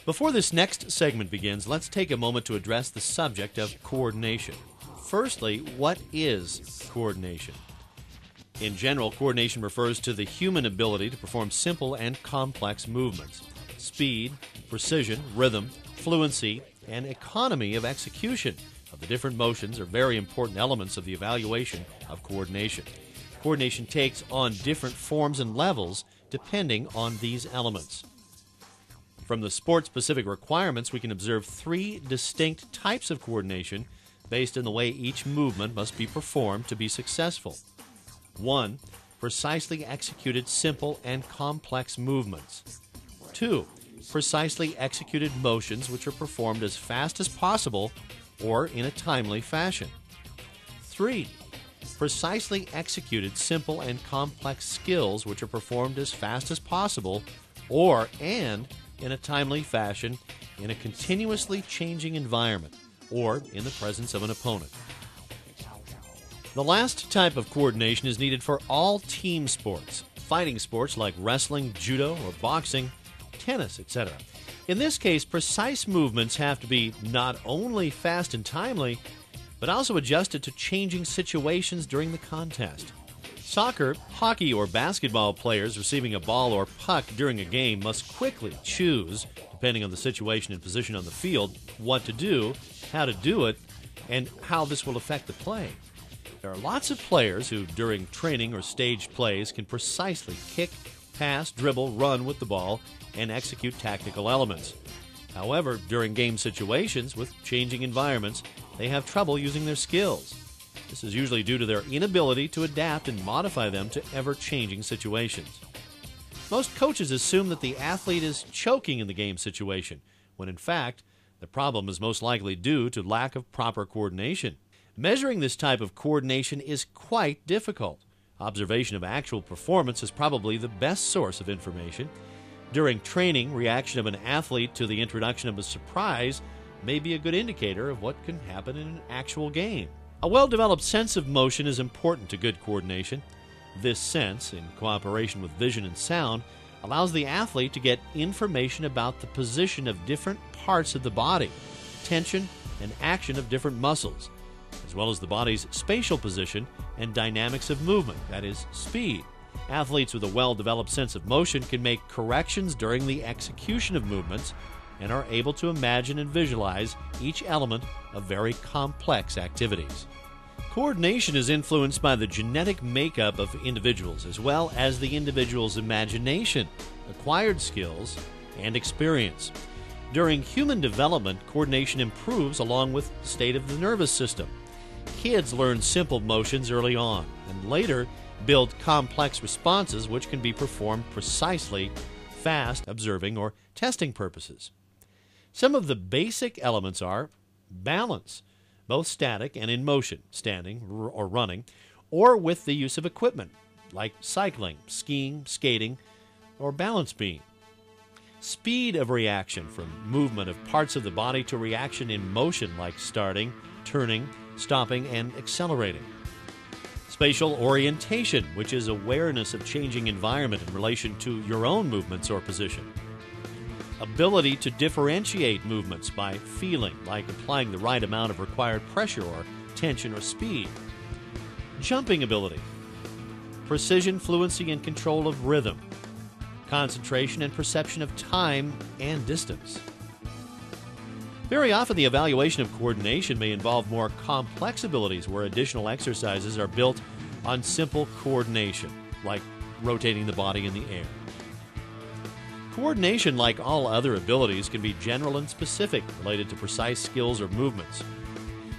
Before this next segment begins, let's take a moment to address the subject of coordination. Firstly, what is coordination? In general, coordination refers to the human ability to perform simple and complex movements. Speed, precision, rhythm, fluency, and economy of execution of the different motions are very important elements of the evaluation of coordination. Coordination takes on different forms and levels depending on these elements. From the sport-specific requirements, we can observe three distinct types of coordination based on the way each movement must be performed to be successful. 1. Precisely executed simple and complex movements. 2. Precisely executed motions which are performed as fast as possible or in a timely fashion. 3. Precisely executed simple and complex skills which are performed as fast as possible and in a timely fashion in a continuously changing environment or in the presence of an opponent. The last type of coordination is needed for all team sports, fighting sports like wrestling, judo, or boxing, tennis, etc. In this case, precise movements have to be not only fast and timely, but also adjusted to changing situations during the contest. Soccer, hockey, or basketball players receiving a ball or puck during a game must quickly choose, depending on the situation and position on the field, what to do, how to do it, and how this will affect the play. There are lots of players who, during training or staged plays, can precisely kick, pass, dribble, run with the ball, and execute tactical elements. However, during game situations with changing environments, they have trouble using their skills. This is usually due to their inability to adapt and modify them to ever-changing situations. Most coaches assume that the athlete is choking in the game situation, when in fact, the problem is most likely due to lack of proper coordination. Measuring this type of coordination is quite difficult. Observation of actual performance is probably the best source of information. During training, reaction of an athlete to the introduction of a surprise may be a good indicator of what can happen in an actual game. A well-developed sense of motion is important to good coordination. This sense, in cooperation with vision and sound, allows the athlete to get information about the position of different parts of the body, tension and action of different muscles, as well as the body's spatial position and dynamics of movement, that is, speed. Athletes with a well-developed sense of motion can make corrections during the execution of movements and are able to imagine and visualize each element of very complex activities. Coordination is influenced by the genetic makeup of individuals, as well as the individual's imagination, acquired skills, and experience. During human development, coordination improves along with the state of the nervous system. Kids learn simple motions early on, and later build complex responses which can be performed precisely, fast, observing, or testing purposes. Some of the basic elements are balance, both static and in motion, standing or running, or with the use of equipment, like cycling, skiing, skating, or balance beam. Speed of reaction, from movement of parts of the body to reaction in motion, like starting, turning, stopping, and accelerating. Spatial orientation, which is awareness of changing environment in relation to your own movements or position. Ability to differentiate movements by feeling, like applying the right amount of required pressure or tension or speed. Jumping ability. Precision, fluency, and control of rhythm. Concentration and perception of time and distance. Very often the evaluation of coordination may involve more complex abilities where additional exercises are built on simple coordination, like rotating the body in the air. Coordination, like all other abilities, can be general and specific, related to precise skills or movements.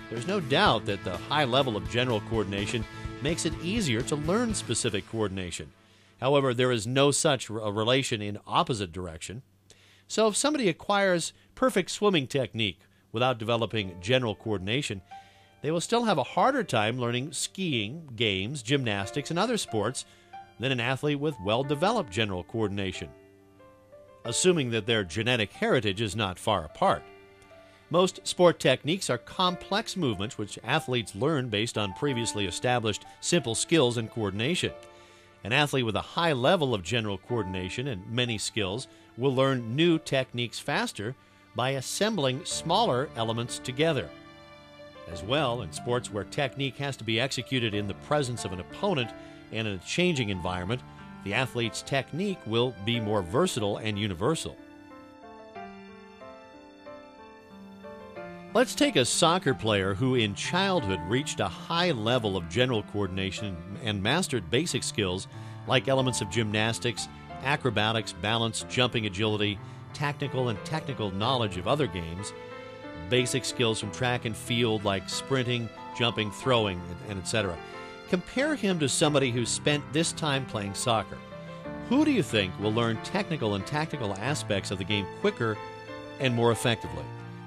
There's no doubt that the high level of general coordination makes it easier to learn specific coordination. However, there is no such relation in opposite direction. So if somebody acquires perfect swimming technique without developing general coordination, they will still have a harder time learning skiing, games, gymnastics, and other sports than an athlete with well-developed general coordination, assuming that their genetic heritage is not far apart. Most sport techniques are complex movements which athletes learn based on previously established simple skills and coordination. An athlete with a high level of general coordination and many skills will learn new techniques faster by assembling smaller elements together. As well, in sports where technique has to be executed in the presence of an opponent and in a changing environment, the athlete's technique will be more versatile and universal. Let's take a soccer player who in childhood reached a high level of general coordination and mastered basic skills like elements of gymnastics, acrobatics, balance, jumping agility, tactical and technical knowledge of other games, basic skills from track and field like sprinting, jumping, throwing, and etc. Compare him to somebody who spent this time playing soccer. Who do you think will learn technical and tactical aspects of the game quicker and more effectively?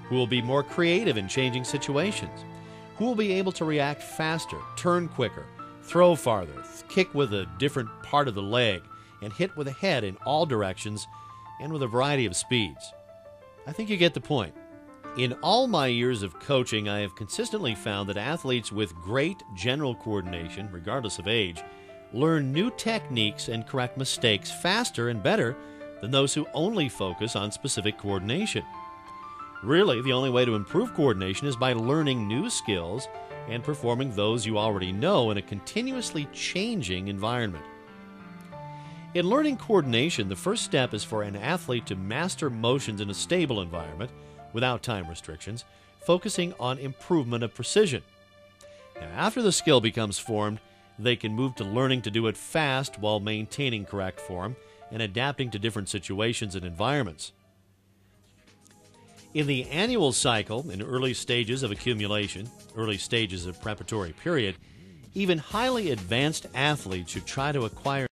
Who will be more creative in changing situations? Who will be able to react faster, turn quicker, throw farther, kick with a different part of the leg, and hit with the head in all directions and with a variety of speeds? I think you get the point. In all my years of coaching, I have consistently found that athletes with great general coordination, regardless of age, learn new techniques and correct mistakes faster and better than those who only focus on specific coordination. Really, the only way to improve coordination is by learning new skills and performing those you already know in a continuously changing environment. In learning coordination, the first step is for an athlete to master motions in a stable environment without time restrictions, focusing on improvement of precision. Now, after the skill becomes formed, they can move to learning to do it fast while maintaining correct form and adapting to different situations and environments. In the annual cycle, in early stages of accumulation, early stages of preparatory period, even highly advanced athletes should try to acquire